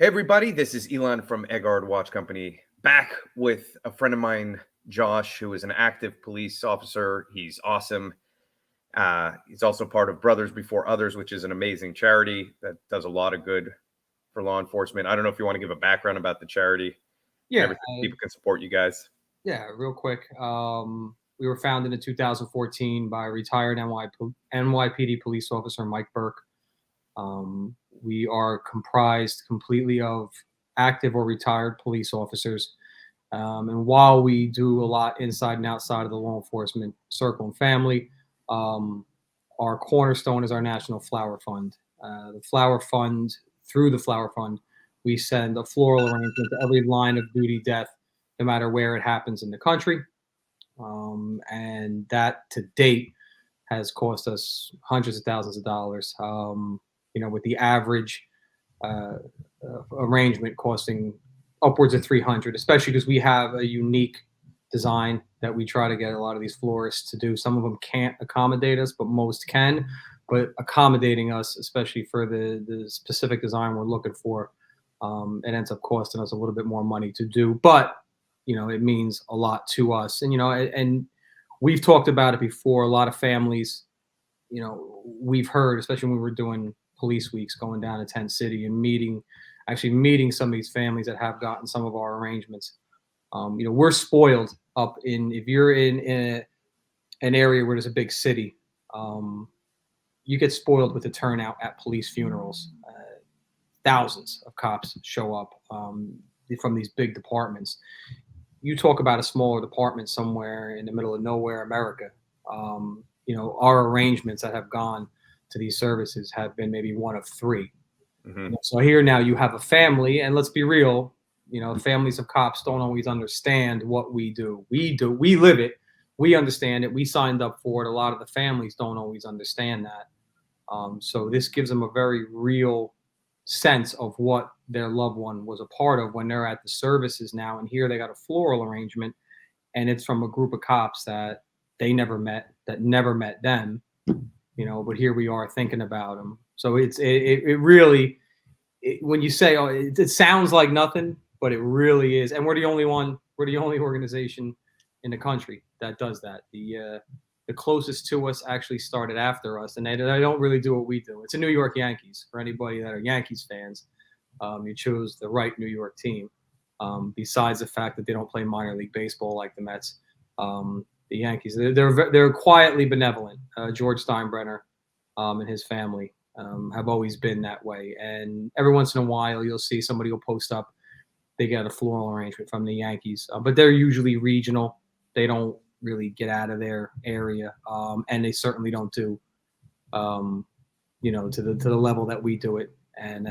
Hey everybody, this is Elon from Eggard Watch Company, back with a friend of mine, Josh, who is an active police officer. He's awesome. He's also part of Brothers Before Others, which is an amazing charity that does a lot of good for law enforcement. I don't know if you want to give a background about the charity and Yeah, everything people can support you guys. yeah, real quick. We were founded in 2014 by retired NYPD police officer Mike Burke. We are comprised completely of active or retired police officers. And while we do a lot inside and outside of the law enforcement circle and family, um, our cornerstone is our National Flower Fund. Through the Flower Fund, we send a floral arrangement to every line of duty death, no matter where it happens in the country. And that to date has cost us hundreds of thousands of dollars. With the average uh, arrangement costing upwards of 300, especially because we have a unique design that we try to get a lot of these florists to do. Some of them can't accommodate us, but most can. But accommodating us, especially for the specific design we're looking for, it ends up costing us a little bit more money to do. But it means a lot to us. And we've talked about it before. A lot of families, we've heard, especially when we were doing police weeks, going down to Tent City and meeting some of these families that have gotten some of our arrangements. We're spoiled up in, if you're in an area where there's a big city, you get spoiled with the turnout at police funerals. Thousands of cops show up from these big departments. You talk about a smaller department somewhere in the middle of nowhere, America. Our arrangements that have gone to these services have been maybe one of three. Mm-hmm. So here now you have a family, and let's be real, families of cops don't always understand what we do. We live it, we understand it, we signed up for it. A lot of the families don't always understand that. So this gives them a very real sense of what their loved one was a part of when they're at the services now. And here they got a floral arrangement, and it's from a group of cops that they never met, that never met them, but here we are thinking about them. So it really, when you say, oh, it sounds like nothing, but it really is. And we're the only organization in the country that does that. The closest to us actually started after us, and they don't really do what we do. It's a New York Yankees. For anybody that are Yankees fans, you chose the right New York team. Besides the fact that they don't play minor league baseball like the Mets, the Yankees, they're quietly benevolent. George Steinbrenner and his family have always been that way. And every once in a while, you'll see somebody will post up, they get a floral arrangement from the Yankees, but they're usually regional. They don't really get out of their area, and they certainly don't do, to the level that we do it. And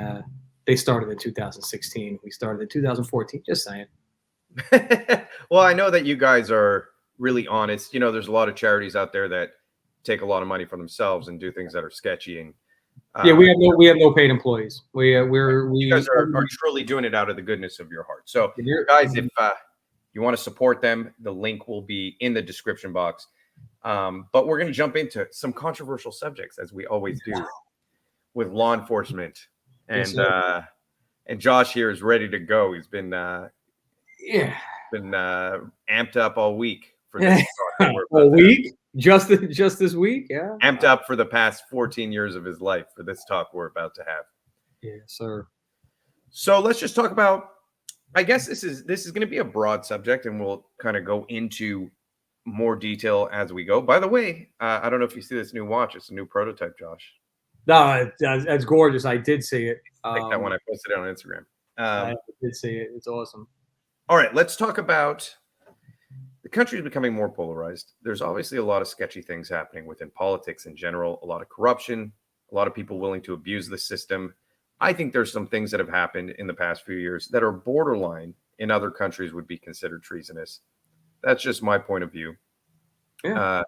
they started in 2016. We started in 2014. Just saying. Well, I know that you guys are really honest. There's a lot of charities out there that take a lot of money for themselves and do things that are sketchy. And yeah, we have no paid employees. We you guys are truly doing it out of the goodness of your heart. So, guys, if you want to support them, the link will be in the description box. But we're going to jump into some controversial subjects, as we always do, with law enforcement. And Yes, and Josh here is ready to go. He's been amped up all week for this. A week? Just this week? Yeah. Amped up for the past 14 years of his life for this talk we're about to have. Yeah, sir. So let's just talk about, I guess this is going to be a broad subject, and we'll kind of go into more detail as we go. By the way, I don't know if you see this new watch. It's a new prototype, Josh. No, that's gorgeous. I did see it. I think that one I posted it on Instagram. I did see it. It's awesome. All right, let's talk about the country is becoming more polarized. There's obviously a lot of sketchy things happening within politics in general, a lot of corruption, a lot of people willing to abuse the system. I think there's some things that have happened in the past few years that are borderline in other countries would be considered treasonous. That's just my point of view. Yeah.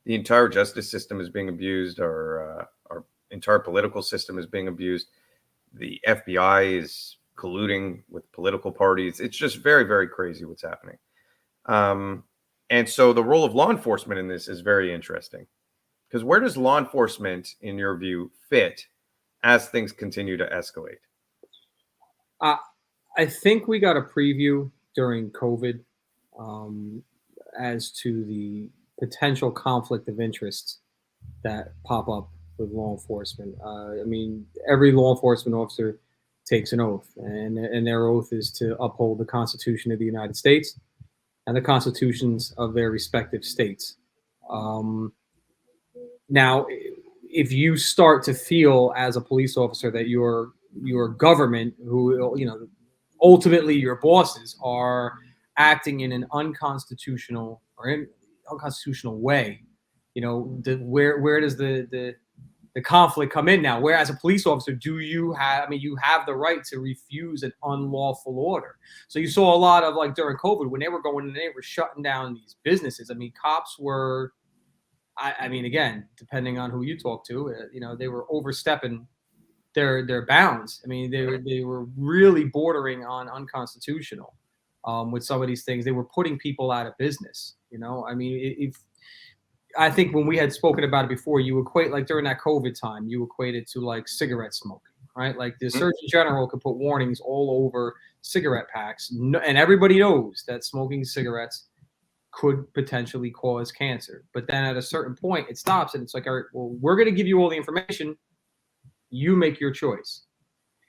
The entire justice system is being abused. Our entire political system is being abused. The FBI is colluding with political parties. It's just very, very crazy what's happening. And so the role of law enforcement in this is very interesting, because where does law enforcement, in your view, fit as things continue to escalate? Uh, I think we got a preview during COVID um, as to the potential conflict of interest that pop up with law enforcement. I mean, every law enforcement officer takes an oath, and their oath is to uphold the Constitution of the United States and the constitutions of their respective states. Um, Now, if you start to feel as a police officer that your government, who ultimately your bosses are acting in an unconstitutional way, where does the conflict come in now? Where as a police officer, do you have? I mean, you have the right to refuse an unlawful order. So you saw a lot of like during COVID when they were going and they were shutting down these businesses. I mean, cops were I mean, again, depending on who you talk to, they were overstepping their bounds. I mean, they were really bordering on unconstitutional with some of these things. They were putting people out of business. I mean, if I think when we had spoken about it before, you equate like during that COVID time, you equated to like cigarette smoking, right? Like the Mhm. Surgeon General could put warnings all over cigarette packs, and everybody knows that smoking cigarettes could potentially cause cancer. But then at a certain point, it stops and it's like, all right, well, we're going to give you all the information. You make your choice.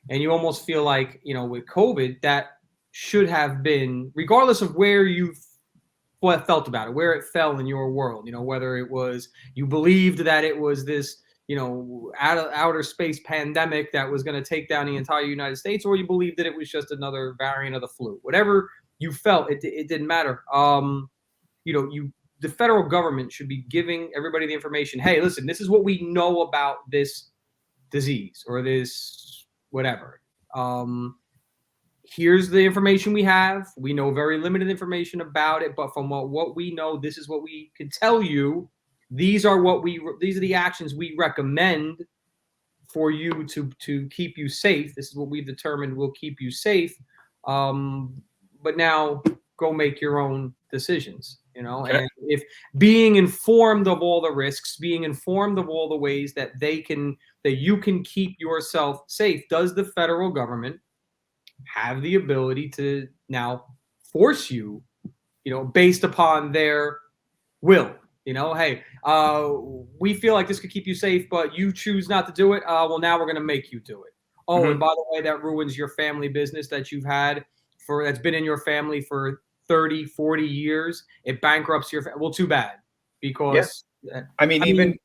And you almost feel like, with COVID, that should have been, regardless of where you felt about it, where it fell in your world, whether it was you believed that it was this, outer space pandemic that was going to take down the entire United States, or you believed that it was just another variant of the flu. Whatever you felt, it didn't matter. The federal government should be giving everybody the information. Hey, listen, this is what we know about this disease or this whatever. Here's the information we have. We know very limited information about it, but from what we know, this is what we can tell you. These are the actions we recommend for you to keep you safe. This is what we've determined will keep you safe. But now go make your own decisions. Okay. And if being informed of all the risks, being informed of all the ways that you can keep yourself safe, does the federal government have the ability to now force you, based upon their will? Hey, we feel like this could keep you safe, but you choose not to do it. Well, now we're going to make you do it. Oh, and Mhm. by the way, that ruins your family business that you've had that's been in your family for 30, 40 years. It bankrupts your family. Well, too bad, Yeah. because I mean, I mean, even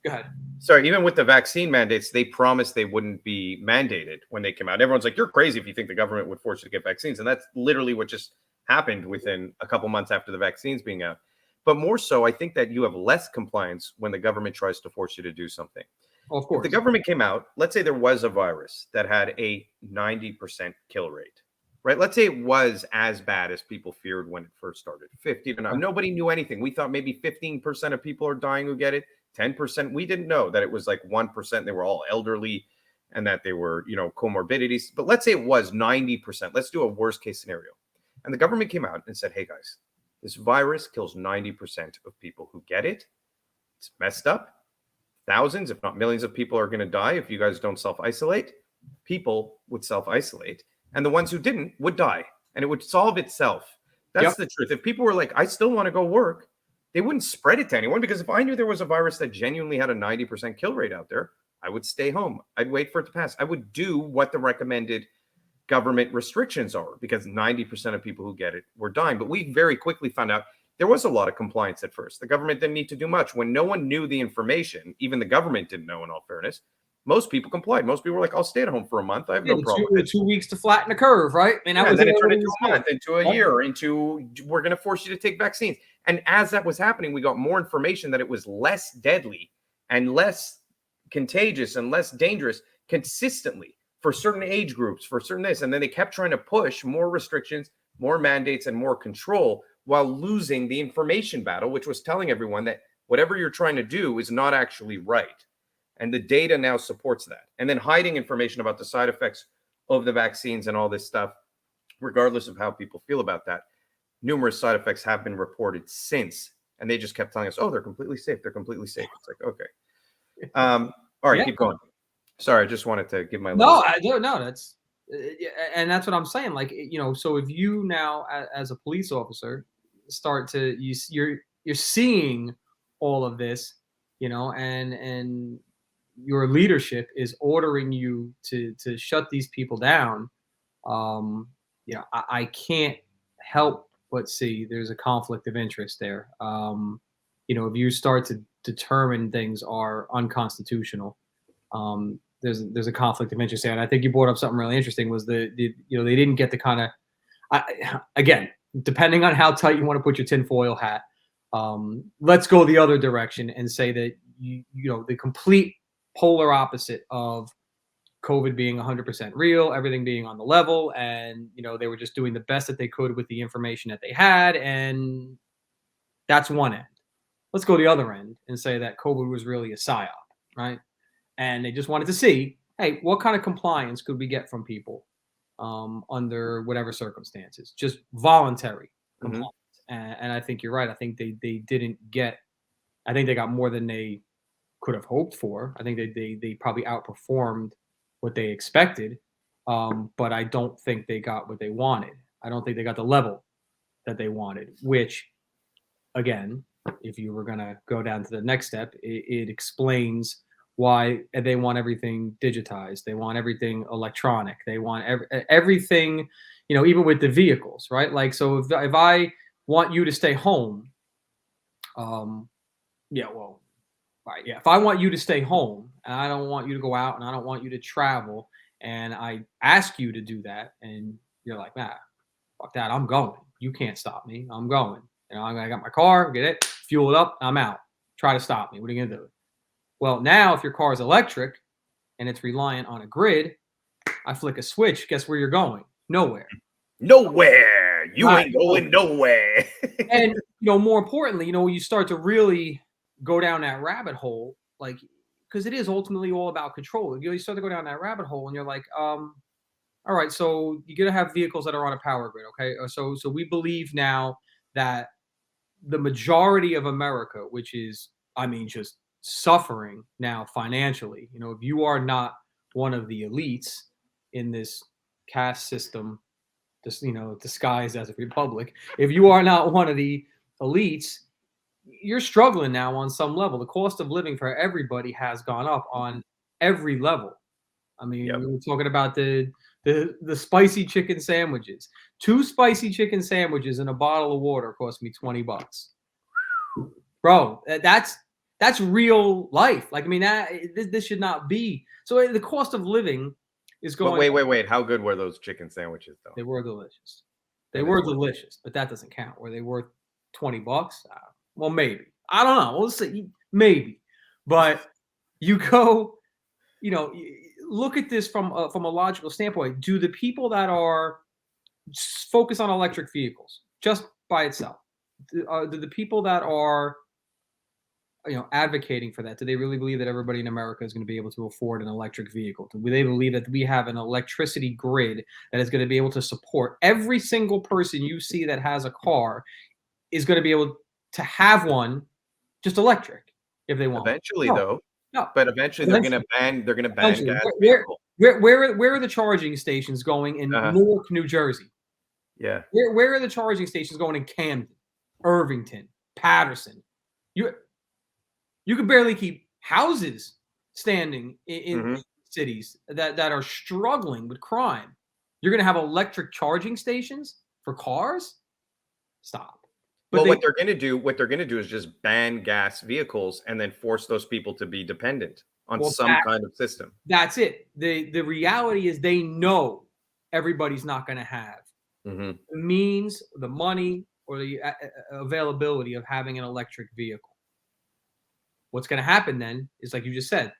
go ahead. sorry, even with the vaccine mandates, they promised they wouldn't be mandated when they came out. Everyone's like, "You're crazy if you think the government would force you to get vaccines," and that's literally what just happened within a couple months after the vaccines being out. But more so, I think that you have less compliance when the government tries to force you to do something. Of If the course. government came out, let's say there was a virus that had a 90% kill rate, right? Let's say it was as bad as people feared when it first started, 50 to 9. Okay. Nobody knew anything. We thought maybe 15% of people are dying who get it, 10%. We didn't know that it was like 1%. They were all elderly and that they were, comorbidities. But let's say it was 90%. Let's do a worst case scenario. And the government came out and said, hey guys, this virus kills 90% of people who get it. It's messed up. Thousands, if not millions of people are going to die if you guys don't self isolate. People would self isolate, and the ones who didn't would die, and it would solve itself. That's Yep. the truth. If people were like, I still want to go work, they wouldn't spread it to anyone, because if I knew there was a virus that genuinely had a 90% kill rate out there, I would stay home. I'd wait for it to pass. I would do what the recommended government restrictions are, because 90% of people who get it were dying. But we very quickly found out there was a lot of compliance at first. The government didn't need to do much. When no one knew the information, even the government didn't know, in all fairness, most people complied. Most people were like, I'll stay at home for a month. I have Yeah, no the problem with it. 2 weeks to flatten the curve, right? And that Yeah, and was then it. it turned Everybody into was a good. month, into a Yep. year, into we're going to force you to take vaccines. And as that was happening, we got more information that it was less deadly and less contagious and less dangerous consistently for certain age groups, for certain this. And then they kept trying to push more restrictions, more mandates, and more control while losing the information battle, which was telling everyone that whatever you're trying to do is not actually right. And the data now supports that. And then hiding information about the side effects of the vaccines and all this stuff, regardless of how people feel about that. Numerous side effects have been reported since, and they just kept telling us, "Oh, they're completely safe. They're completely safe." It's like, okay, all right, Yeah. keep going. Sorry, I just wanted to give my No, little. I don't know. That's And that's what I'm saying. Like, so if you now, as a police officer, start to you're seeing all of this, and your leadership is ordering you to shut these people down. I can't help but see there's a conflict of interest there. If you start to determine things are unconstitutional, there's a conflict of interest there. And I think you brought up something really interesting was they didn't get the kind of, again, depending on how tight you want to put your tinfoil hat, let's go the other direction and say that the complete polar opposite of COVID being 100% real, everything being on the level, and they were just doing the best that they could with the information that they had, and that's one end. Let's go the other end and say that COVID was really a psyop, right? And they just wanted to see, hey, what kind of compliance could we get from people under whatever circumstances, just voluntary compliance. And I think you're right. I think they didn't get. I think they got more than they could have hoped for. I think they probably outperformed what they expected, but I don't think they got what they wanted. I don't think they got the level that they wanted, which, again, if you were going to go down to the next step, it explains why they want everything digitized. They want everything electronic. They want everything, even with the vehicles, right? Like, so if I want you to stay home, right. Yeah. If I want you to stay home and I don't want you to go out and I don't want you to travel and I ask you to do that and you're like, nah, fuck that. I'm going. You can't stop me. I'm going. I got my car, get it, fuel it up. I'm out. Try to stop me. What are you going to do? Well, now if your car is electric and it's reliant on a grid, I flick a switch. Guess where you're going? Nowhere. Nowhere. You ain't going nowhere. And, more importantly, you start to really go down that rabbit hole, like, because it is ultimately all about control. You start to go down that rabbit hole and you're like, all right, so you're going to have vehicles that are on a power grid. Okay. So we believe now that the majority of America, which is, just suffering now financially, if you are not one of the elites in this caste system, just, disguised as a republic, if you are not one of the elites, you're struggling now on some level. The cost of living for everybody has gone up on every level. We were talking about the spicy chicken sandwiches. 2 spicy chicken sandwiches and a bottle of water cost me $20. Bro, that's real life. Like, this should not be. So the cost of living is going. But wait. How good were those chicken sandwiches, though? They were delicious. They were delicious, but that doesn't count. Were they worth $20? Well, maybe. I don't know. We'll see. Maybe. But you go, look at this from a logical standpoint. Do the people that are focused on electric vehicles just by itself, do the people that are advocating for that, do they really believe that everybody in America is going to be able to afford an electric vehicle? Do they believe that we have an electricity grid that is going to be able to support every single person you see that has a car is going to be able to have one just electric if they want? Eventually, though. No. But eventually they're going to ban gas vehicles. Where are the charging stations going in Newark, New Jersey? Yeah. Where are the charging stations going in Camden, Irvington, Patterson? You can barely keep houses standing in cities that are struggling with crime. You're going to have electric charging stations for cars? Stop. But what they're going to do is just ban gas vehicles and then force those people to be dependent on some kind of system. That's it. The reality is they know everybody's not going to have the means, the money, or the availability of having an electric vehicle. What's going to happen then is, like you just said,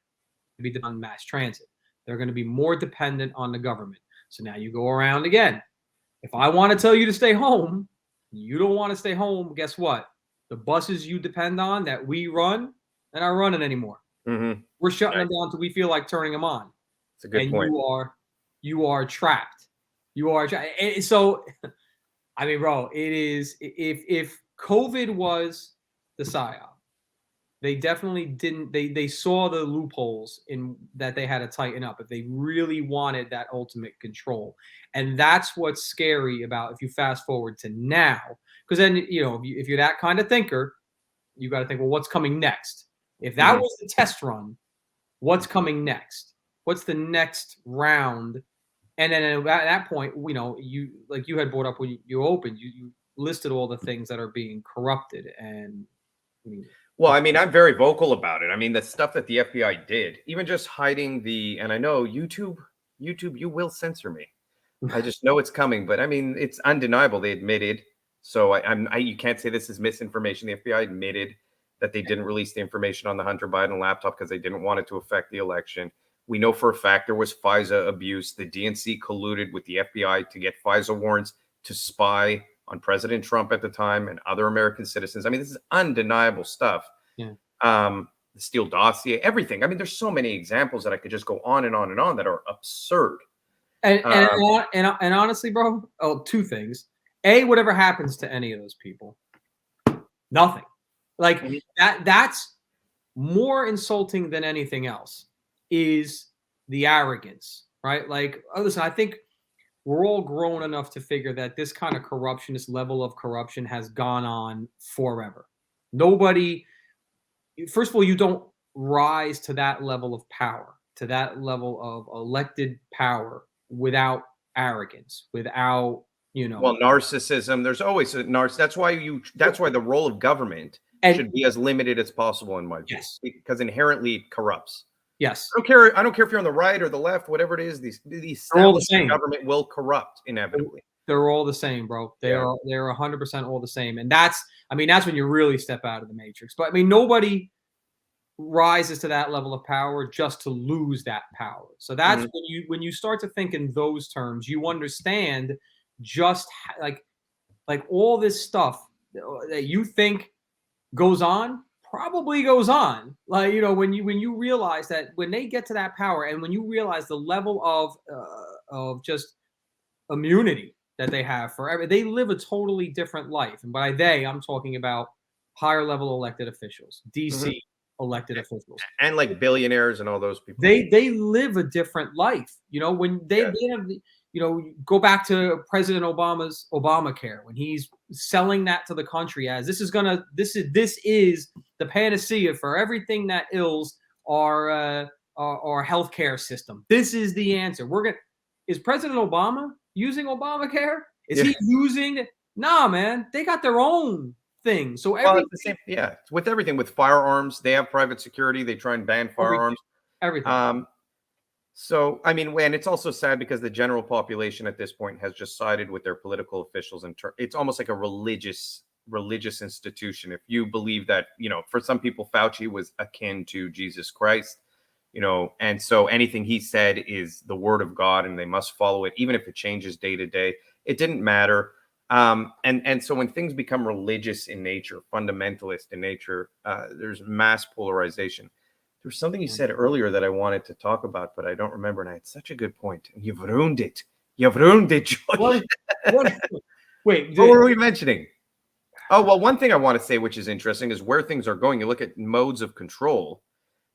to be on mass transit. They're going to be more dependent on the government. So now you go around again. If I want to tell you to stay home, you don't want to stay home, guess what? The buses you depend on that we run, they're not running anymore. We're shutting them down until we feel like turning them on. It's a good point. You are trapped. You are trapped. So, bro, it is, if COVID was the psyop, They definitely didn't. They saw the loopholes in that they had to tighten up if they really wanted that ultimate control, and that's what's scary about if you fast forward to now, because then if you're that kind of thinker, you got to think, well, what's coming next? If that Mhm. was the test run, what's coming next? What's the next round? And then at that point, you like you had brought up when you opened, you listed all the things that are being corrupted, and I mean, Well, I mean, I'm very vocal about it. I mean, the stuff that the FBI did, even just hiding and I know YouTube, you will censor me. I just know it's coming, but I mean, it's undeniable. They admitted. So you can't say this is misinformation. The FBI admitted that they didn't release the information on the Hunter Biden laptop because they didn't want it to affect the election. We know for a fact there was FISA abuse. The DNC colluded with the FBI to get FISA warrants to spy on President Trump at the time and other American citizens. I mean, this is undeniable stuff. yeah. The Steele dossier, everything. I mean, there's so many examples that I could just go on and on and on that are absurd. And Um, and and honestly, bro, two things. A, whatever happens to any of those people, nothing. Like Mhm. that's more insulting than anything else is the arrogance, right? Like, listen, I think we're all grown enough to figure that this kind of corruption, this level of corruption has gone on forever. Nobody, first of all, you don't rise to that level of power, to that level of elected power without arrogance, without, Well, narcissism, there's always a that's why the role of government and should be as limited as possible in my view, yes, because inherently it corrupts. yes, I don't care if you're on the right or the left, whatever it is, the they're all the establishment same. government will corrupt inevitably. They're all the same, bro. Yeah. They're 100% all the same, and that's when you really step out of the matrix. But I mean, nobody rises to that level of power just to lose that power. So that's Mhm. when you start to think in those terms, you understand just like all this stuff that you think goes on probably goes on. Like when you realize that when they get to that power, and when you realize the level of just immunity that they have forever. They live a totally different life. And by they, I'm talking about higher level elected officials, Mhm. DC elected officials. And like billionaires and all those people. They live a different life. When Yeah. they have go back to President Obama's Obamacare when he's selling that to the country as this is the panacea for everything that ills our healthcare system. This is the answer. Is President Obama using Obamacare? Is Yeah. he using? Nah, man. They got their own thing. So Well, it's the same. Yeah. With everything, with firearms, they have private security. They try and ban everything, firearms. everything. Um, So, I mean, and it's also sad because the general population at this point has just sided with their political officials, and it's almost like a religious institution. If you believe that, for some people, Fauci was akin to Jesus Christ, and so anything he said is the word of God, and they must follow it, even if it changes day to day. It didn't matter. And so when things become religious in nature, fundamentalist in nature, there's mass polarization. There's something you said earlier that I wanted to talk about, but I don't remember, and I had such a good point, and you've ruined it. You've ruined it, Josh. What? What? Wait. What were we mentioning? Oh, well, one thing I want to say, which is interesting, is where things are going. You look at modes of control,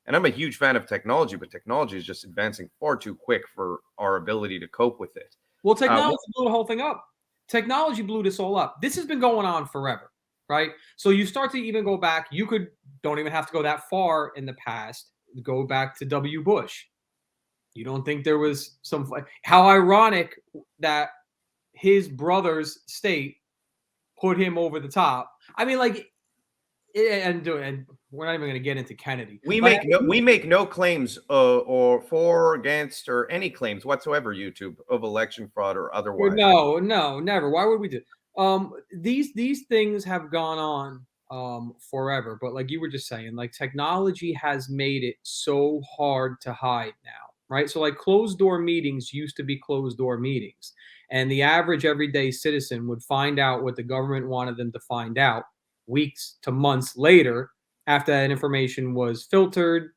and I'm a huge fan of technology, but technology is just advancing far too quick for our ability to cope with it. Well, Uh, technology blew the whole thing up. Technology blew this all up. This has been going on forever, right? So you start to even go back. Don't even have to go that far in the past. Go back to W. Bush. You don't think there was how ironic that his brother's state put him over the top. I mean, like, and we're not even going to get into Kennedy. But we make no claims or for or against or any claims whatsoever, YouTube, of election fraud or otherwise. no, no, never. Why would we do? These things have gone on forever, but like you were just saying, like technology has made it so hard to hide now, right? So like closed door meetings used to be closed door meetings, and the average everyday citizen would find out what the government wanted them to find out weeks to months later after that information was filtered,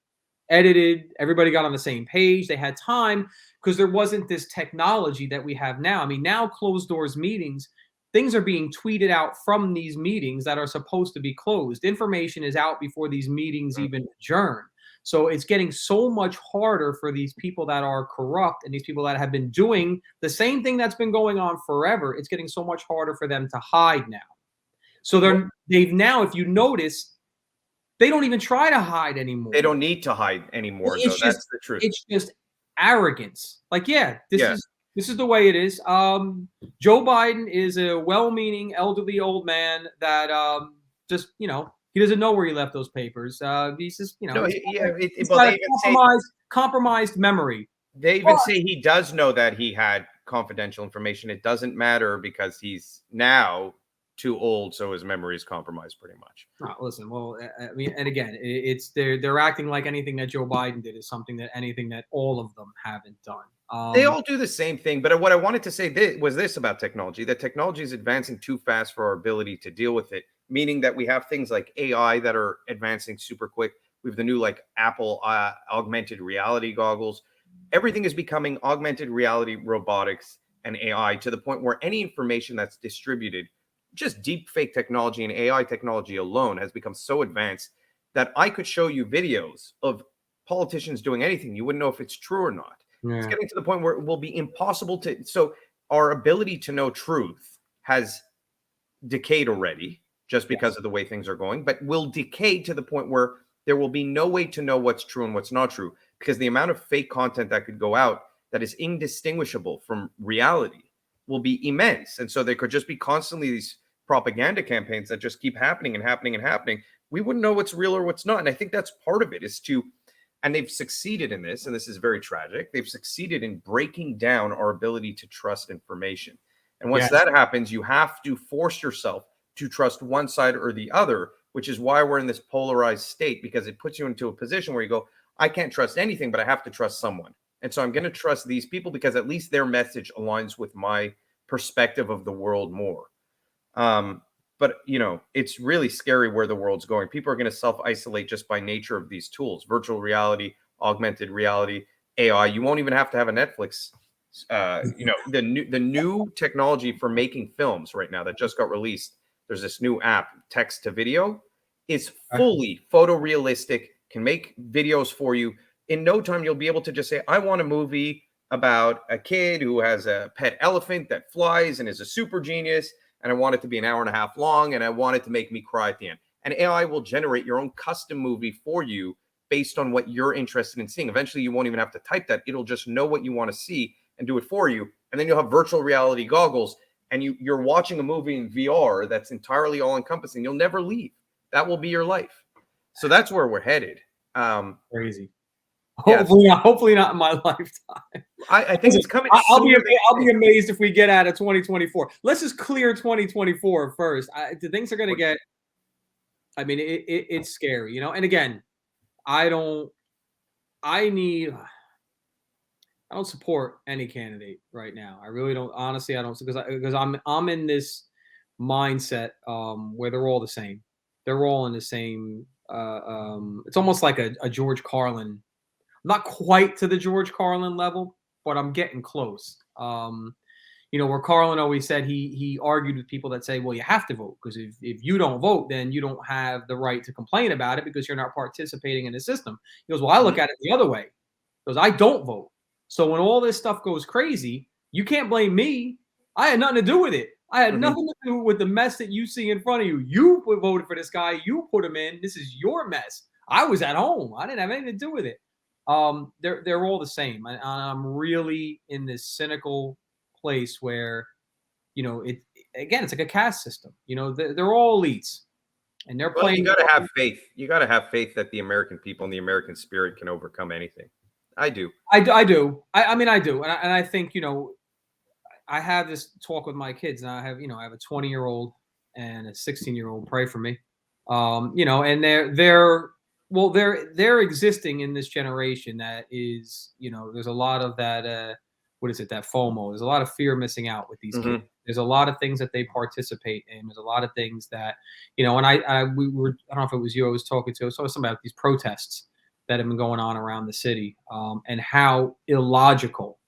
edited, everybody got on the same page, they had time because there wasn't this technology that we have now. I mean, now closed doors meetings, things are being tweeted out from these meetings that are supposed to be closed. Information is out before these meetings even adjourn. So it's getting so much harder for these people that are corrupt and these people that have been doing the same thing that's been going on forever. It's getting so much harder for them to hide now. So they've now, if you notice, they don't even try to hide anymore. They don't need to hide anymore, though. That's the truth. It's just arrogance. Like, yeah, this Yeah. is the way it is. Joe Biden is a well-meaning elderly old man that just, you know, he doesn't know where he left those papers. He's just, you know, he's got a compromised memory. They even say he does know that he had confidential information. It doesn't matter because he's now too old, so his memory is compromised pretty much. Oh, listen, well, I mean, and again, it's they're acting like anything that Joe Biden did is something that anything that all of them haven't done. They all do the same thing, but what I wanted to say was this about technology: that technology is advancing too fast for our ability to deal with it. Meaning that we have things like AI that are advancing super quick. We have the new like Apple augmented reality goggles. Everything is becoming augmented reality, robotics, and AI to the point where any information that's distributed, just deep fake technology and AI technology alone has become so advanced that I could show you videos of politicians doing anything. You wouldn't know if it's true or not. Yeah. It's getting to the point where it will be impossible to. So our ability to know truth has decayed already just because of the way things are going, but will decay to the point where there will be no way to know what's true and what's not true because the amount of fake content that could go out that is indistinguishable from reality will be immense. And so there could just be constantly these propaganda campaigns that just keep happening and happening and happening. We wouldn't know what's real or what's not. And I think that's part of it is to, and they've succeeded in this, and this is very tragic. They've succeeded in breaking down our ability to trust information. And once that happens, you have to force yourself to trust one side or the other, which is why we're in this polarized state, because it puts you into a position where you go, I can't trust anything, but I have to trust someone. And so I'm going to trust these people because at least their message aligns with my perspective of the world more. But, you know, it's really scary where the world's going. People are going to self-isolate just by nature of these tools, virtual reality, augmented reality, AI. You won't even have to have a Netflix. You know, the new technology for making films right now that just got released. There's this new app, text to video, is fully photorealistic, can make videos for you. In no time, you'll be able to just say, I want a movie about a kid who has a pet elephant that flies and is a super genius. And I want it to be an hour and a half long. And I want it to make me cry at the end. And AI will generate your own custom movie for you based on what you're interested in seeing. Eventually, you won't even have to type that. It'll just know what you want to see and do it for you. And then you'll have virtual reality goggles. And you're watching a movie in VR that's entirely all-encompassing. You'll never leave. That will be your life. So that's where we're headed. Crazy. Hopefully not in my lifetime. I think it's coming. I'll be amazed if we get out of 2024. Let's just clear 2024 first. The things are going to get. I mean, it's scary, you know. And again, I don't support any candidate right now. I really don't. Honestly, I don't, because I'm in this mindset where they're all the same. They're all in the same. It's almost like a George Carlin. Not quite to the George Carlin level, but I'm getting close. You know, where Carlin always said he argued with people that say, well, you have to vote because if you don't vote, then you don't have the right to complain about it because you're not participating in the system. He goes, well, I look at it the other way. He goes, I don't vote. So when all this stuff goes crazy, you can't blame me. I had nothing to do with it. I had nothing to do with the mess that you see in front of you. You voted for this guy. You put him in. This is your mess. I was at home. I didn't have anything to do with it. They're all the same. I'm really in this cynical place where, you know, it's like a caste system. You know, they're all elites, and they're playing. You got to have faith. You got to have faith that the American people and the American spirit can overcome anything. I do. I do. I mean, I do, and I think, you know, I have this talk with my kids, and I have a 20-year-old and a 16-year-old. Pray for me. You know, and they're existing in this generation that is, you know, there's a lot of that, what is it, that FOMO. There's a lot of fear missing out with these kids. There's a lot of things that they participate in. There's a lot of things that, you know, and I don't know if it was you I was talking to. I saw something about these protests that have been going on around the city, and how illogical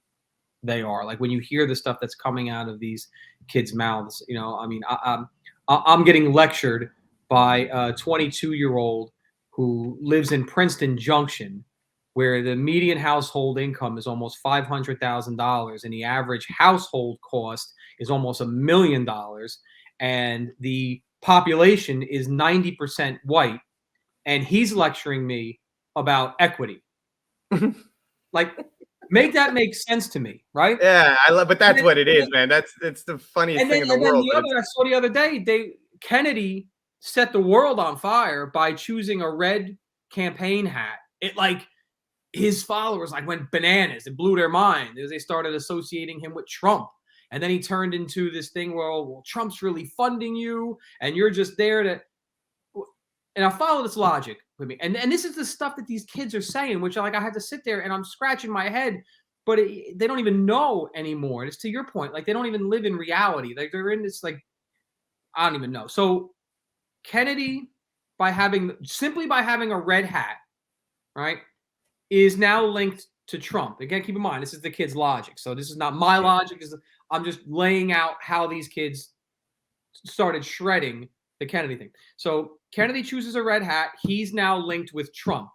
they are. Like when you hear the stuff that's coming out of these kids' mouths, I mean, I'm getting lectured by a 22-year-old who lives in Princeton Junction, where the median household income is almost $500,000 and the average household cost is almost $1 million, and the population is 90% white, and he's lecturing me about equity. Like, make that make sense to me, right? Yeah, I love, but that's then, what it is, man. It's the funniest thing in the world. I saw the other day, Kennedy set the world on fire by choosing a red campaign hat. It like his followers like went bananas. It blew their mind as they started associating him with Trump. And then he turned into this thing where, well, Trump's really funding you, and you're just there to. And I follow this logic with me. And this is the stuff that these kids are saying, which I had to sit there and I'm scratching my head, but they don't even know anymore. And it's to your point, like they don't even live in reality. Like they're in this, like, I don't even know. So Kennedy, simply by having a red hat, right, is now linked to Trump. Again, keep in mind, this is the kids' logic. So this is not my logic. I'm just laying out how these kids started shredding the Kennedy thing. So Kennedy chooses a red hat. He's now linked with Trump,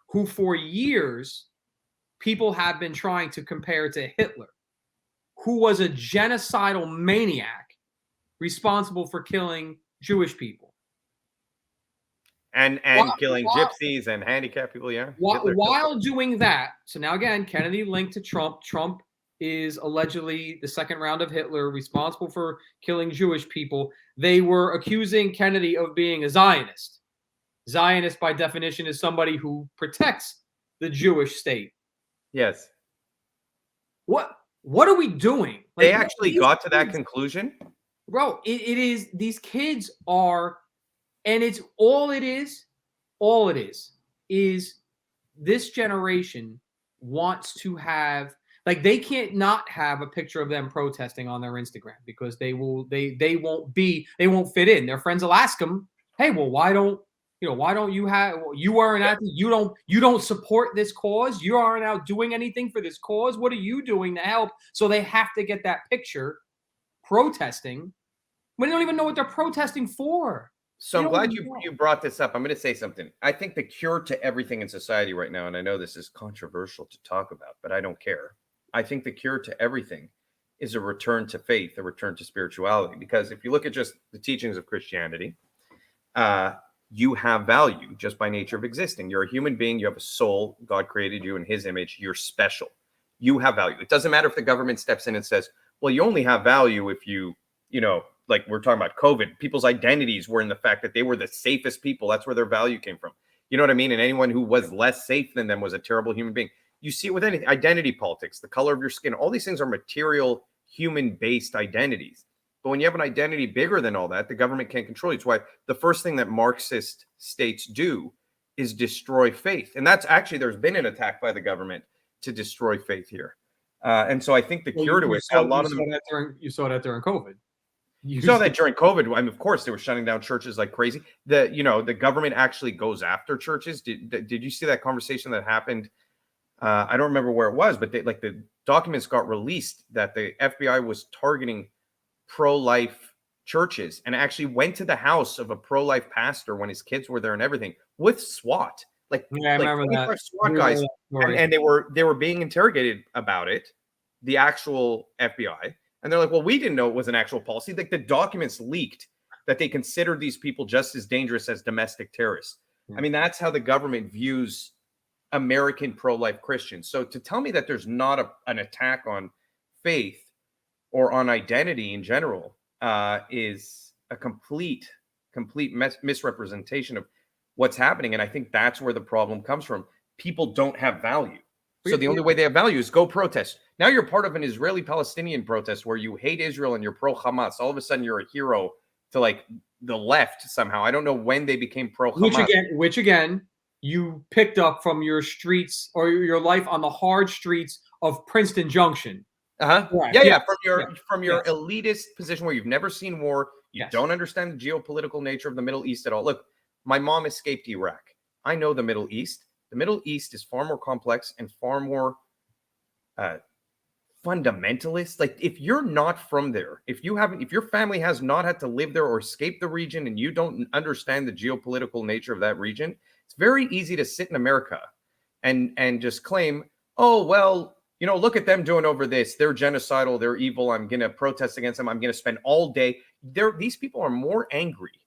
who for years people have been trying to compare to Hitler, who was a genocidal maniac responsible for killing Jewish people. And killing gypsies and handicapped people, yeah. While doing that, so now again, Kennedy linked to Trump. Trump is allegedly the second round of Hitler, responsible for killing Jewish people. They were accusing Kennedy of being a Zionist. Zionist, by definition, is somebody who protects the Jewish state. Yes. What are we doing? They actually got to that conclusion? Bro, it is, these kids are, and it's all it is this generation wants to have, like, they can't not have a picture of them protesting on their Instagram because they won't fit in. Their friends will ask them, hey, well, why don't you have, you aren't out, you don't support this cause, you aren't out doing anything for this cause, what are you doing to help? So they have to get that picture protesting when they don't even know what they're protesting for. So I'm glad you brought this up. I'm going to say something. I think the cure to everything in society right now, and I know this is controversial to talk about, but I don't care. I think the cure to everything is a return to faith, a return to spirituality. Because if you look at just the teachings of Christianity, you have value just by nature of existing. You're a human being. You have a soul. God created you in his image. You're special. You have value. It doesn't matter if the government steps in and says, well, you only have value if like we're talking about COVID, people's identities were in the fact that they were the safest people. That's where their value came from. You know what I mean? And anyone who was less safe than them was a terrible human being. You see it with anything, identity politics, the color of your skin, all these things are material, human-based identities. But when you have an identity bigger than all that, the government can't control you. It's why the first thing that Marxist states do is destroy faith. And that's actually, there's been an attack by the government to destroy faith here. And so I think the cure to it, a lot of them. You saw that during COVID. You saw that during COVID. I mean, of course, they were shutting down churches like crazy. The government actually goes after churches. Did you see that conversation that happened? I don't remember where it was, but the documents got released that the FBI was targeting pro-life churches and actually went to the house of a pro-life pastor when his kids were there and everything with SWAT. I remember that. SWAT guys, and they were being interrogated about it, the actual FBI. And they're like, well, we didn't know it was an actual policy. Like the documents leaked that they considered these people just as dangerous as domestic terrorists. I mean, that's how the government views American pro-life Christians. So to tell me that there's not an attack on faith or on identity in general is a complete misrepresentation of what's happening. And I think that's where the problem comes from. People don't have value. So the only way they have value is go protest. Now you're part of an Israeli-Palestinian protest where you hate Israel and you're pro-Hamas. All of a sudden you're a hero to like the left somehow. I don't know when they became pro-Hamas. Which again, you picked up from your streets or your life on the hard streets of Princeton Junction. Right. Yeah. From your elitist position where you've never seen war, you don't understand the geopolitical nature of the Middle East at all. Look, my mom escaped Iraq. I know the Middle East. The Middle East is far more complex and far more fundamentalists. Like, if you're not from there, if your family has not had to live there or escape the region, and you don't understand the geopolitical nature of that region, it's very easy to sit in America and just claim, oh, well, look at them doing over this. They're genocidal. They're evil. I'm going to protest against them. I'm going to spend all day. These people are more angry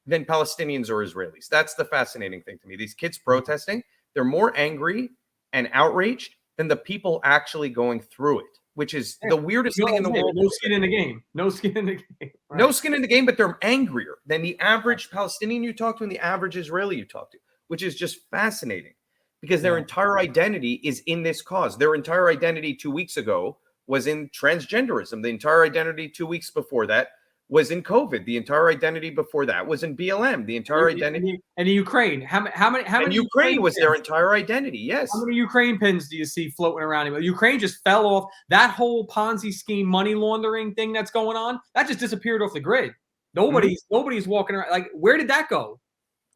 than Palestinians or Israelis. That's the fascinating thing to me. These kids protesting, they're more angry and outraged than the people actually going through it, which is the weirdest thing in the world. No skin in the game. No skin in the game. Right. No skin in the game, but they're angrier than the average Palestinian you talk to and the average Israeli you talk to, which is just fascinating because their entire identity is in this cause. Their entire identity 2 weeks ago was in transgenderism. The entire identity 2 weeks before that was in COVID. The entire identity before that was in BLM. The entire identity and in Ukraine. How many? Ukraine was their entire identity. Yes. How many Ukraine pins do you see floating around? Ukraine just fell off. That whole Ponzi scheme, money laundering thing that's going on, that just disappeared off the grid. Nobody's walking around. Like, where did that go?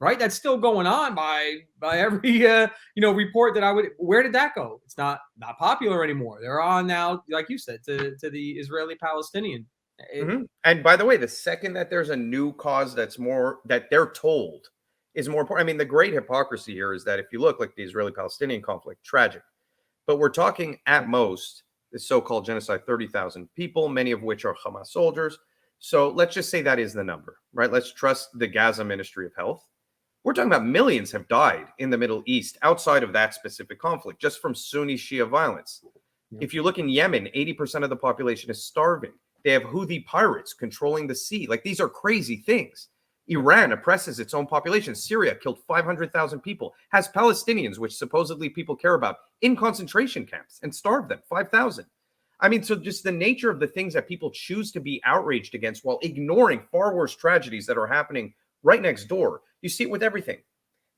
Right, that's still going on by every report that I would. Where did that go? It's not popular anymore. They're on now, like you said, to the Israeli-Palestinian. And by the way, the second that there's a new cause that's more that they're told is more important. I mean, the great hypocrisy here is that if you look like the Israeli-Palestinian conflict, tragic, but we're talking at most the so-called genocide, 30,000 people, many of which are Hamas soldiers. So let's just say that is the number, right? Let's trust the Gaza Ministry of Health. We're talking about millions have died in the Middle East outside of that specific conflict, just from Sunni Shia violence. Yep. If you look in Yemen, 80% of the population is starving. They have Houthi pirates controlling the sea. Like, these are crazy things. Iran oppresses its own population. Syria killed 500,000 people, has Palestinians, which supposedly people care about, in concentration camps and starved them, 5,000. I mean, so just the nature of the things that people choose to be outraged against while ignoring far worse tragedies that are happening right next door. You see it with everything.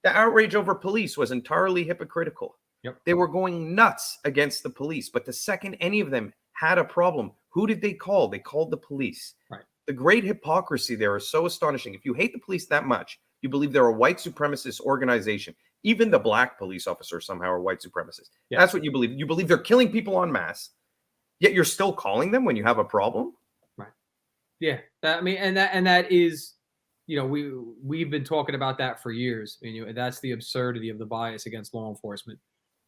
The outrage over police was entirely hypocritical. Yep. They were going nuts against the police. But the second any of them had a problem, who did they call? They called the police. Right. The great hypocrisy there is so astonishing. If you hate the police that much, you believe they're a white supremacist organization. Even the black police officers somehow are white supremacists. Yeah. That's what you believe. You believe they're killing people en masse, yet you're still calling them when you have a problem. Right. Yeah. I mean, and that is, we've been talking about that for years. That's the absurdity of the bias against law enforcement.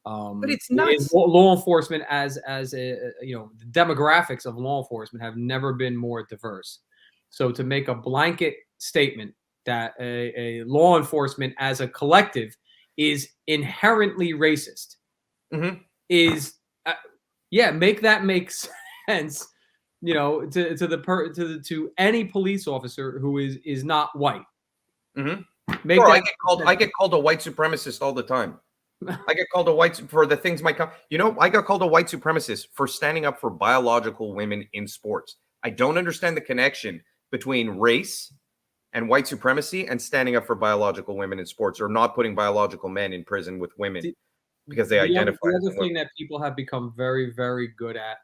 But it's nuts. Law enforcement as the demographics of law enforcement have never been more diverse. So to make a blanket statement that a law enforcement as a collective is inherently racist is, make that make sense. To any police officer who is not white. I get called a white supremacist all the time. I get called a white for the things my I got called a white supremacist for standing up for biological women in sports. I don't understand the connection between race and white supremacy and standing up for biological women in sports, or not putting biological men in prison with women because they identify. The other thing that people have become very, very good at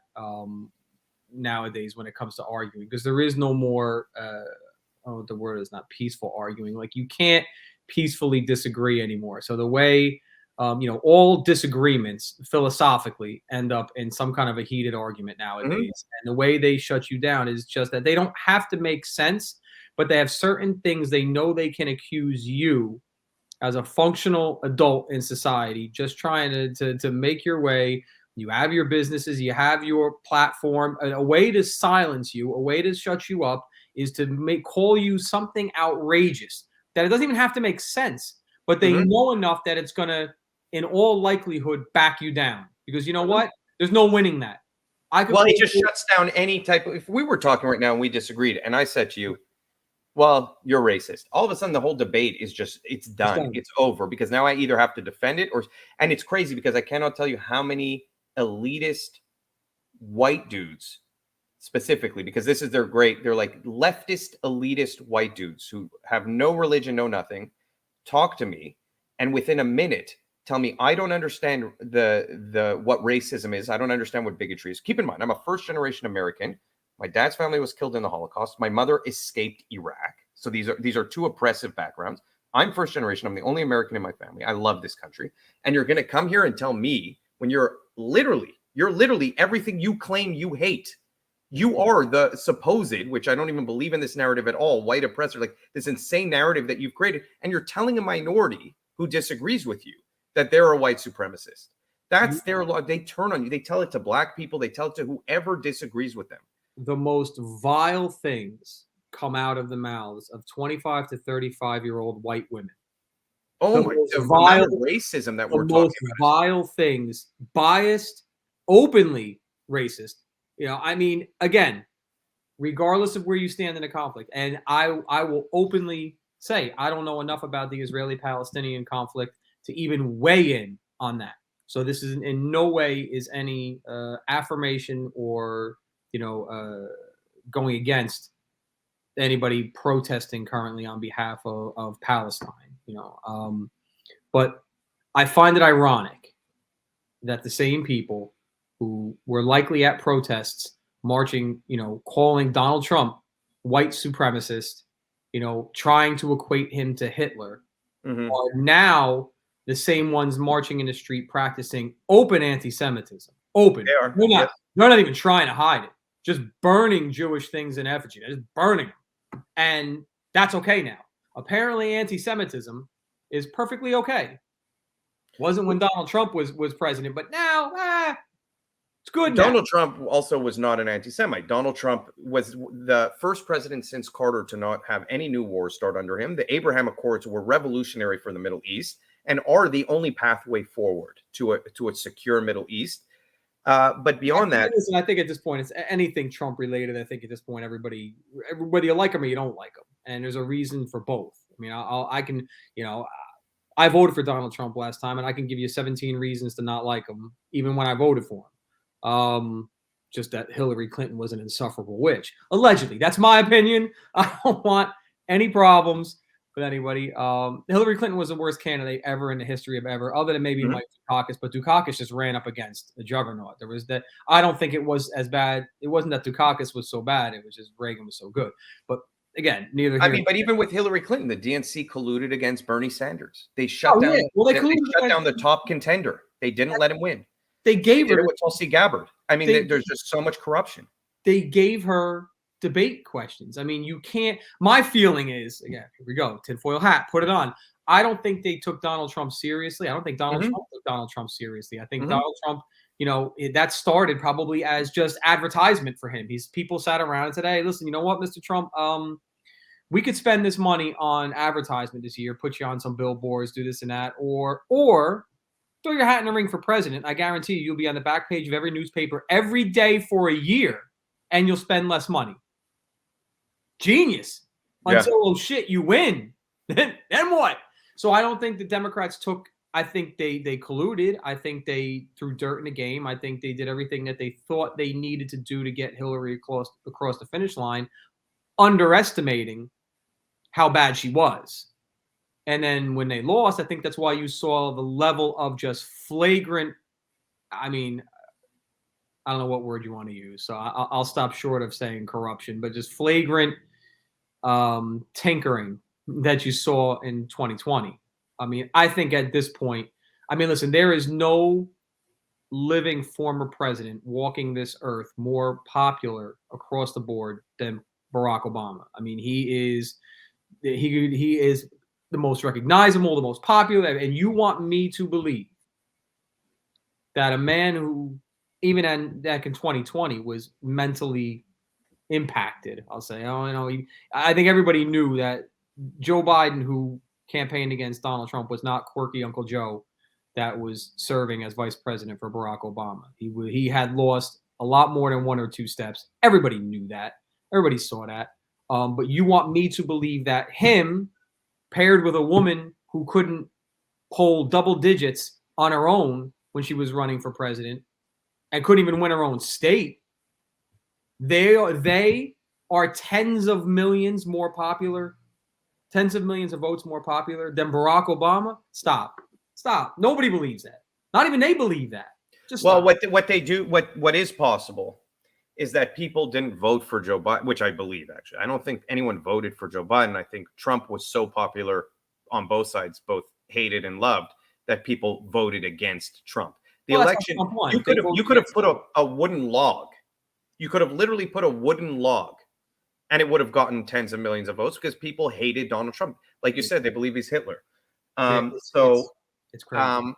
nowadays when it comes to arguing, because there is no more the word is not peaceful arguing. Like, you can't peacefully disagree anymore. So the way all disagreements philosophically end up in some kind of a heated argument nowadays. And the way they shut you down is just that they don't have to make sense, but they have certain things they know they can accuse you as a functional adult in society, just trying to make your way. You have your businesses, you have your platform. A way to silence you, a way to shut you up is to call you something outrageous that it doesn't even have to make sense, but they know enough that it's going to, in all likelihood, back you down. Because you know what? There's no winning that. It just shuts down any type of, if we were talking right now and we disagreed and I said to you, well, you're racist, all of a sudden the whole debate is just, it's done. It's over, because now I either have to defend it and it's crazy because I cannot tell you how many elitist white dudes specifically, because this is they're like leftist elitist white dudes who have no religion, no nothing, talk to me and within a minute tell me I don't understand what racism is. I don't understand what bigotry is. Keep in mind, I'm a first generation American. My dad's family was killed in the Holocaust. My mother escaped Iraq. So these are two oppressive backgrounds. I'm first generation. I'm the only American in my family. I love this country. And you're going to come here and tell me, when you're You're literally everything you claim you hate. You are the supposed, which I don't even believe in this narrative at all, white oppressor, like this insane narrative that you've created. And you're telling a minority who disagrees with you that they're a white supremacist. That's their law. They turn on you. They tell it to black people. They tell it to whoever disagrees with them. The most vile things come out of the mouths of 25 to 35-year-old white women. Oh my! The amount of racism that we're talking about. Vile things, biased, openly racist. You know, I mean, again, regardless of where you stand in a conflict, and I will openly say I don't know enough about the Israeli-Palestinian conflict to even weigh in on that. So this is in no way is any affirmation or going against anybody protesting currently on behalf of Palestine. But I find it ironic that the same people who were likely at protests marching, calling Donald Trump white supremacist, trying to equate him to Hitler, are now the same ones marching in the street practicing open anti-Semitism. Open. They are. They're not even trying to hide it. Just burning Jewish things in effigy. They're just burning them. And that's okay now. Apparently anti-Semitism is perfectly okay. Wasn't when Donald Trump was president, but now it's good. Donald Trump also was not an anti-Semite. Donald Trump was the first president since Carter to not have any new wars start under him. The Abraham Accords were revolutionary for the Middle East and are the only pathway forward to a secure Middle East. But beyond that, I think at this point, it's anything Trump related. I think at this point, everybody you like him or you don't like him, and there's a reason for both. I mean, I voted for Donald Trump last time, and I can give you 17 reasons to not like him, even when I voted for him. Just that Hillary Clinton was an insufferable witch. Allegedly. That's my opinion. I don't want any problems with anybody. Hillary Clinton was the worst candidate ever in the history of ever, other than maybe Mike Dukakis, but Dukakis just ran up against a juggernaut. There was that. I don't think it was as bad. It wasn't that Dukakis was so bad. It was just Reagan was so good. But again, neither. But even with Hillary Clinton, the DNC colluded against Bernie Sanders. They shut down. Well, they shut down the top contender. They didn't let him win. They gave her with Tulsi Gabbard. I mean, there's just so much corruption. They gave her debate questions. I mean, you can't. My feeling is, again, here we go, tinfoil hat, put it on. I don't think they took Donald Trump seriously. I don't think Donald Trump took Donald Trump seriously. I think Donald Trump, that started probably as just advertisement for him. People sat around and said, "Hey, listen, you know what, Mr. Trump, we could spend this money on advertisement this year, put you on some billboards, do this and that, or throw your hat in the ring for president. I guarantee you'll be on the back page of every newspaper every day for a year, and you'll spend less money." Genius. Until you win. Then what? So I don't think the Democrats took. I think they colluded. I think they threw dirt in the game. I think they did everything that they thought they needed to do to get Hillary across the finish line, underestimating how bad she was. And then when they lost, I think that's why you saw the level of just flagrant. I mean, I don't know what word you want to use, so I'll stop short of saying corruption, but just flagrant tinkering that you saw in 2020. I mean, I think at this point, listen, there is no living former president walking this earth more popular across the board than Barack Obama. I mean, he is the most recognizable, the most popular, and you want me to believe that a man who, even back in 2020, was mentally impacted, I'll say. I think everybody knew that Joe Biden, who campaigned against Donald Trump, was not quirky Uncle Joe that was serving as vice president for Barack Obama. He had lost a lot more than one or two steps. Everybody knew that. Everybody saw that. But you want me to believe that him, paired with a woman who couldn't poll double digits on her own when she was running for president and couldn't even win her own state, they are tens of millions more popular, tens of millions of votes more popular than Barack Obama? Stop. Nobody believes that. Not even they believe that. Just stop. Well, what they do, what is possible is that people didn't vote for Joe Biden, which I believe, actually. I don't think anyone voted for Joe Biden. I think Trump was so popular on both sides, both hated and loved, that people voted against Trump. The Well, that's election, my point. you could have put a wooden log. You could have literally put a wooden log, and it would have gotten tens of millions of votes because people hated Donald Trump. Like you said, they believe he's Hitler. It's crazy.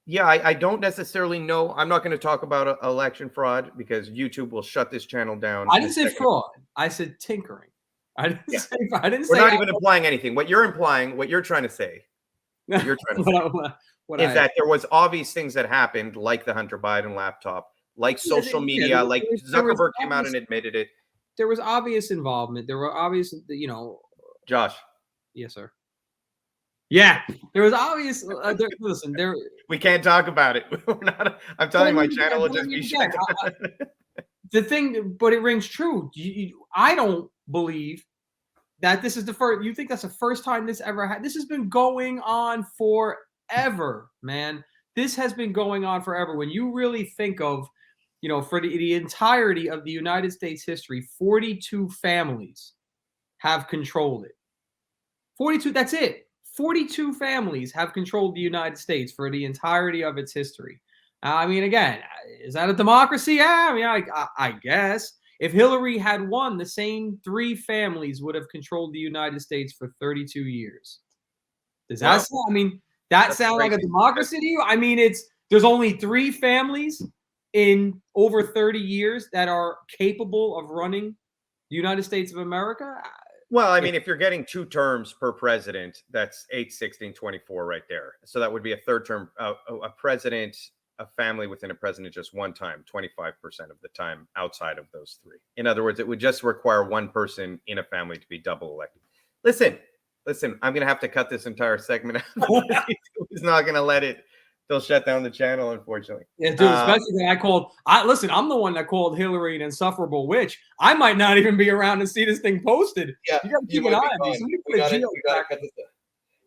Yeah, I don't necessarily know. I'm not going to talk about election fraud because YouTube will shut this channel down. I didn't say fraud. I said tinkering. I didn't Yeah. say. I didn't We're say. not even implying anything. What you're implying, what you're trying to say, is that there was obvious things that happened, like the Hunter Biden laptop, like social media, like Zuckerberg came out and admitted it. There was obvious involvement. There were obvious, Josh. Yes, sir. Yeah, there was obvious. Listen, we can't talk about it. We're not. I'm telling you, my channel will just be shut down. The thing, but it rings true. I don't believe that this is the first. You think that's the first time this ever had? This has been going on forever, man. This has been going on forever. When you really think of, for the entirety of the United States history, 42 families have controlled it. 42. That's it. 42 families have controlled the United States for the entirety of its history. I mean, again, is that a democracy? Yeah, I mean, I guess. If Hillary had won, the same 3 families would have controlled the United States for 32 years. Does that sound? I mean, that sound like a democracy to you? I mean, there's only 3 families in over 30 years that are capable of running the United States of America. Well, I mean, if you're getting 2 terms per president, that's 8, 16, 24 right there. So that would be a third term, a president, a family within a president just one time, 25% of the time outside of those 3. In other words, it would just require one person in a family to be double elected. Listen, I'm going to have to cut this entire segment out. He's not going to let it. They'll shut down the channel, unfortunately. Yeah, dude, especially when listen, I'm the one that called Hillary an insufferable witch. I might not even be around to see this thing posted. Yeah, you got to keep an eye on me. We gotta cut this out.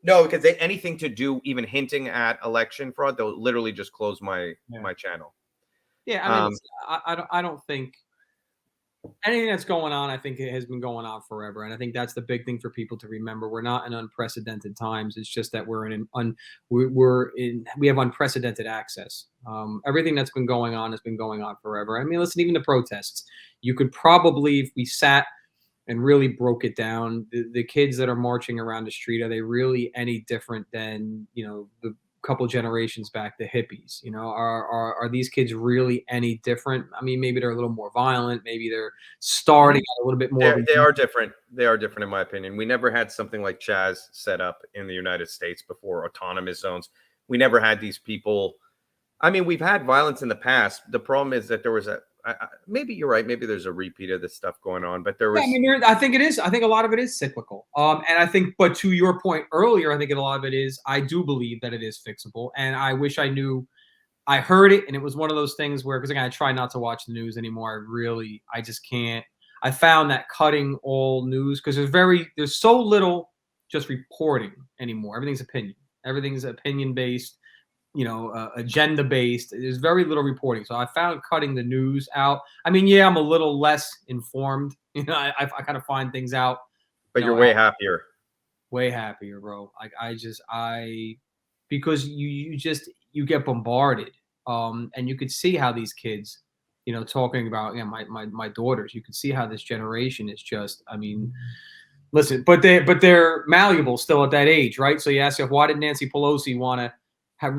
No, because anything to do, even hinting at election fraud, they'll literally just close my channel. Yeah, I mean, I don't think anything that's going on. I think it has been going on forever, and I think that's the big thing for people to remember. We're not in unprecedented times. It's just that we have unprecedented access. Everything that's been going on has been going on forever. I mean, listen, even the protests. You could probably, if we sat and really broke it down, the kids that are marching around the street, are they really any different than the couple generations back, the hippies? Are these kids really any different? I mean, maybe they're a little more violent, maybe they're starting a little bit more. They are different. They are different, in my opinion. We never had something like Chaz set up in the United States before, autonomous zones. We never had these people. I mean, we've had violence in the past. The problem is that there was maybe you're right. Maybe there's a repeat of this stuff going on, but there was. Yeah, I mean, I think it is. I think a lot of it is cyclical. And I think, but to your point earlier, I think a lot of it is. I do believe that it is fixable, and I wish I knew. I heard it, and it was one of those things where, because again, I try not to watch the news anymore. I just can't. I found that cutting all news, because there's so little just reporting anymore. Everything's opinion based. Agenda based. There's very little reporting. So I found cutting the news out. I mean, yeah, I'm a little less informed. I kind of find things out. But you're way happier. Way happier, bro. Because you get bombarded. And you could see how these kids, talking about, my daughters, you could see how this generation is just, I mean, listen, but they're malleable still at that age, right? So you ask yourself, why did Nancy Pelosi want to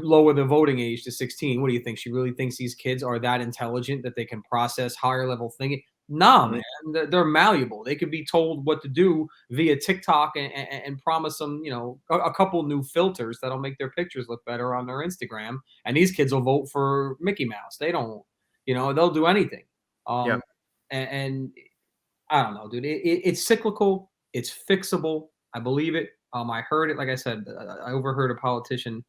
lower the voting age to 16? What do you think? She really thinks these kids are that intelligent that they can process higher level thinking? No, man. They're malleable. They could be told what to do via TikTok and promise them, a couple new filters that'll make their pictures look better on their Instagram. And these kids will vote for Mickey Mouse. They don't, they'll do anything. And I don't know, dude. It's cyclical. It's fixable. I believe it. I heard it. Like I said, I overheard a politician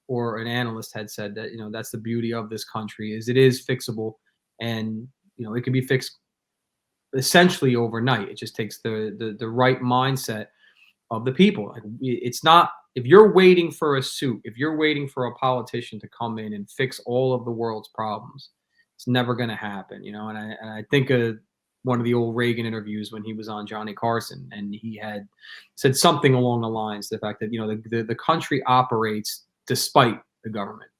or an analyst had said that, that's the beauty of this country, is it is fixable, and, it can be fixed essentially overnight. It just takes the right mindset of the people. Like, it's not, if you're waiting for a suit, if you're waiting for a politician to come in and fix all of the world's problems, it's never going to happen, and I think of one of the old Reagan interviews when he was on Johnny Carson, and he had said something along the lines, the fact that, the country operates despite the government.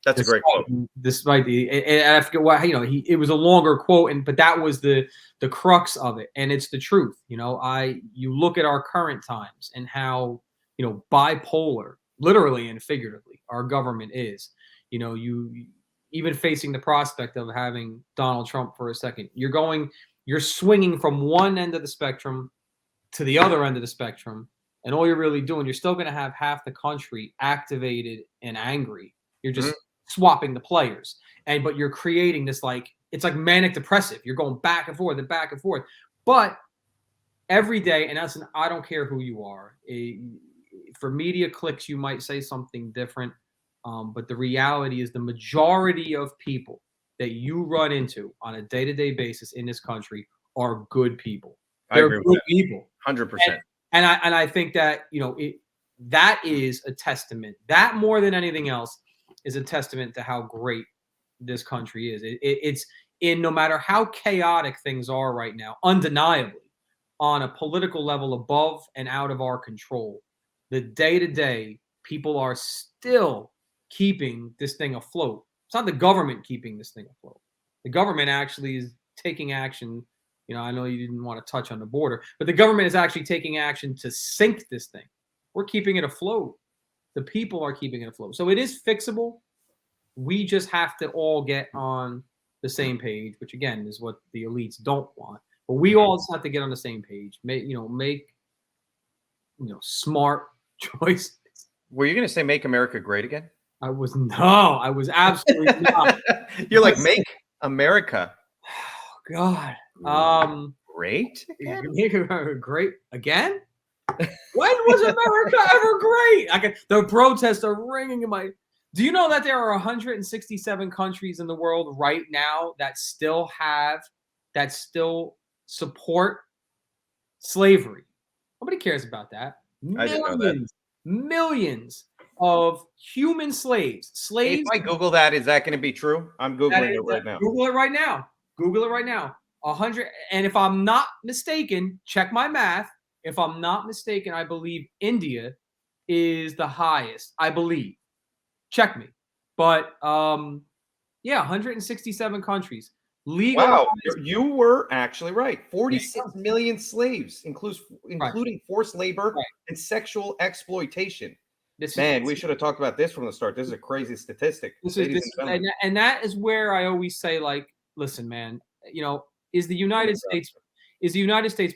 That's a great quote. Despite and I forget what, it was a longer quote, but that was the crux of it, and it's the truth. You look at our current times and how bipolar, literally and figuratively, our government is. You even facing the prospect of having Donald Trump for a second, you're swinging from one end of the spectrum to the other end of the spectrum, and all you're really doing, you're still going to have half the country activated and angry. You're just swapping the players, but you're creating this, it's like manic depressive. You're going back and forth and back and forth, but every day, and I don't care who you are. For media clicks, you might say something different, but the reality is the majority of people that you run into on a day-to-day basis in this country are good people. They're good people. 100%. And I think that that is a testament. That more than anything else is a testament to how great this country is. It's in, no matter how chaotic things are right now, undeniably on a political level above and out of our control, the day-to-day people are still keeping this thing afloat. It's not the government keeping this thing afloat. The government actually is taking action. I know you didn't want to touch on the border, but the government is actually taking action to sink this thing. We're keeping it afloat. The people are keeping it afloat. So it is fixable. We just have to all get on the same page, which again is what the elites don't want. But we all just have to get on the same page. Make smart choices. Were you going to say "Make America Great Again"? I was absolutely not. You're like, make America. Oh, God. Great again? Great again? When was America ever great? The protests are ringing in my. Do you know that there are 167 countries in the world right now that still support slavery? Nobody cares about that. Millions of human slaves. If I Google that, is that going to be true? I'm Googling it right now. Google it right now. 100. And if I'm not mistaken, check my math. If I'm not mistaken, I believe India is the highest. I believe. Check me. But 167 countries. Legal. Wow, you were actually right. 46 million slaves, including forced labor and sexual exploitation. Man, we should have talked about this from the start. This is a crazy statistic. And that is where I always say, listen, man, is the United States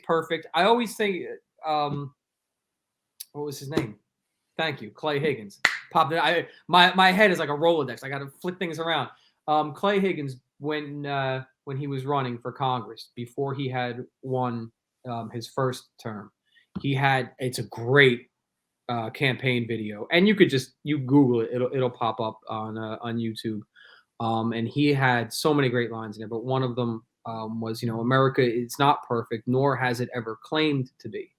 perfect? I always think, what was his name? Thank you, Clay Higgins. My head is like a Rolodex. I got to flick things around. Clay Higgins, when he was running for Congress, before he had won his first term, it's a great campaign video, and you Google it, it'll pop up on YouTube. And he had so many great lines in there, but one of them was, America is not perfect, nor has it ever claimed to be.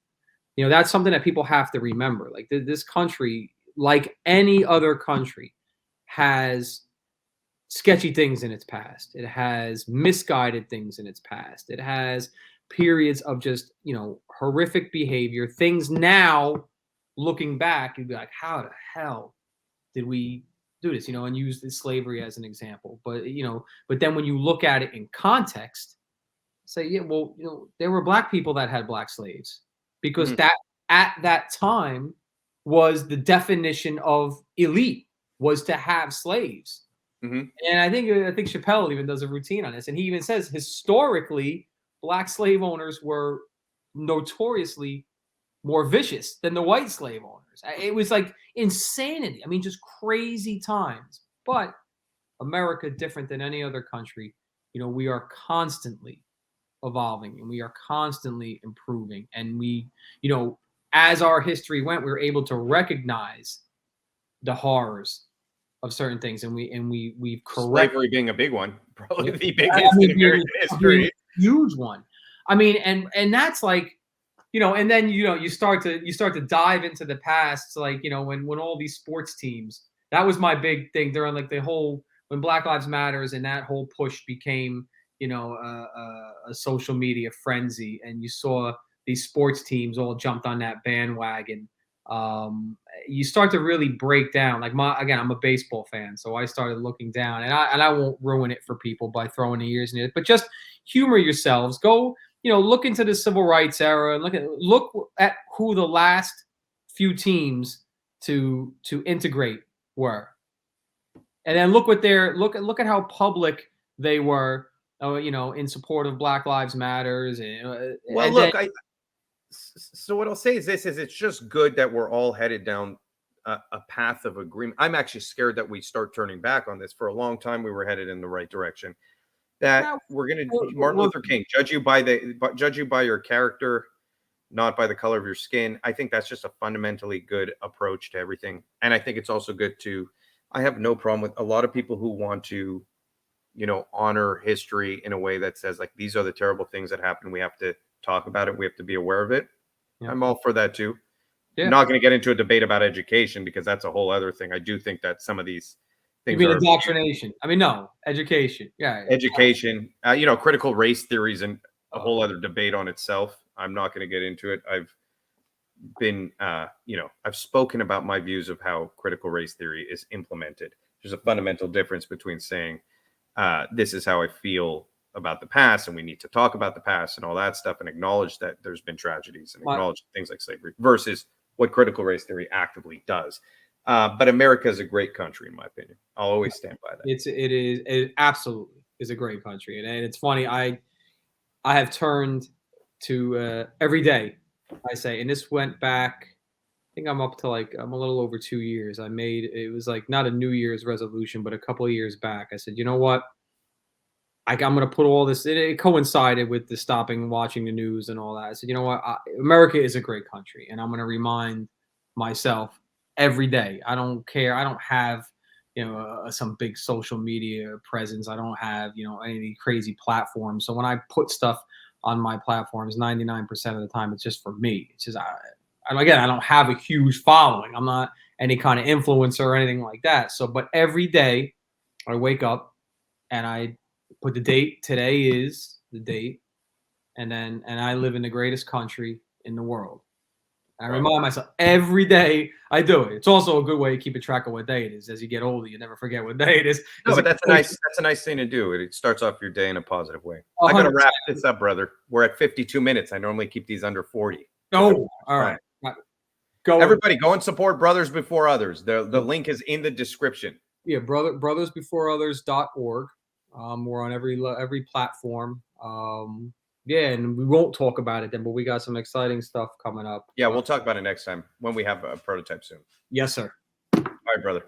That's something that people have to remember. Like this country, like any other country, has sketchy things in its past. It has misguided things in its past. It has periods of just, horrific behavior. Things now, looking back, you'd be like, how the hell did we do this? And use this slavery as an example. But, but then when you look at it in context, say, there were black people that had black slaves, because that at that time was the definition of elite, was to have slaves. And I think Chappelle even does a routine on this, and he even says historically black slave owners were notoriously more vicious than the white slave owners. It was like insanity. I mean, just crazy times. But America, different than any other country, we are constantly evolving and we are constantly improving. And we, as our history went, we were able to recognize the horrors of certain things, and we've corrected. Slavery being a big one, probably the biggest in American history. Huge one. I mean, and that's like, and then you start to dive into the past, like when all these sports teams. That was my big thing during like the whole when Black Lives Matters and that whole push became a social media frenzy, and you saw these sports teams all jumped on that bandwagon. you start to really break down. Like again, I'm a baseball fan, so I started looking down, and I won't ruin it for people by throwing the years in it, but just humor yourselves. Go, look into the civil rights era and look at who the last few teams to integrate were, and then look at how public they were, in support of Black Lives Matters, Well, and look, then so what I'll say is it's just good that we're all headed down a path of agreement. I'm actually scared that we start turning back on this. For a long time, we were headed in the right direction. That now, we're going to Martin Luther King judge you by your character, not by the color of your skin. I think that's just a fundamentally good approach to everything, and I think it's also good to. I have no problem with a lot of people who want to, honor history in a way that says like these are the terrible things that happen. We have to talk about it. We have to be aware of it. Yeah. I'm all for that too. Yeah. I'm not going to get into a debate about education because that's a whole other thing. I do think that some of these things you mean are indoctrination. I mean, no, education. Yeah. education, critical race theories and a whole other debate on itself. I'm not going to get into it. I've been, I've spoken about my views of how critical race theory is implemented. There's a fundamental difference between saying, this is how I feel about the past and we need to talk about the past and all that stuff and acknowledge that there's been tragedies and acknowledge things like slavery versus what critical race theory actively does. But America is a great country, in my opinion. I'll always stand by that. It absolutely is a great country. And it's funny, I have turned to every day, I say, and this went back, I think I'm up to I'm a little over 2 years. It was like not a New Year's resolution, but a couple of years back. I said, you know what? I'm going to put all this, it coincided with the stopping watching the news and all that. I said, you know what? America is a great country. And I'm going to remind myself every day. I don't care. I don't have, some big social media presence. I don't have, any crazy platforms. So when I put stuff on my platforms, 99% of the time, it's just for me. It's just, again, I don't have a huge following. I'm not any kind of influencer or anything like that. So, but every day I wake up and I put the date. Today is the date. And I live in the greatest country in the world. I remind myself every day I do it. It's also a good way of keeping track of what day it is. As you get older, you never forget what day it is. No, but that's a nice thing to do. It starts off your day in a positive way. 100%. I got to wrap this up, brother. We're at 52 minutes. I normally keep these under 40. Oh, all right. Everybody, go and support Brothers Before Others. The link is in the description. Yeah, brothersbeforeothers.org. We're on every platform. Yeah, and we won't talk about it then, but we got some exciting stuff coming up. Yeah, we'll talk about it next time when we have a prototype soon. Yes, sir. All right, brother.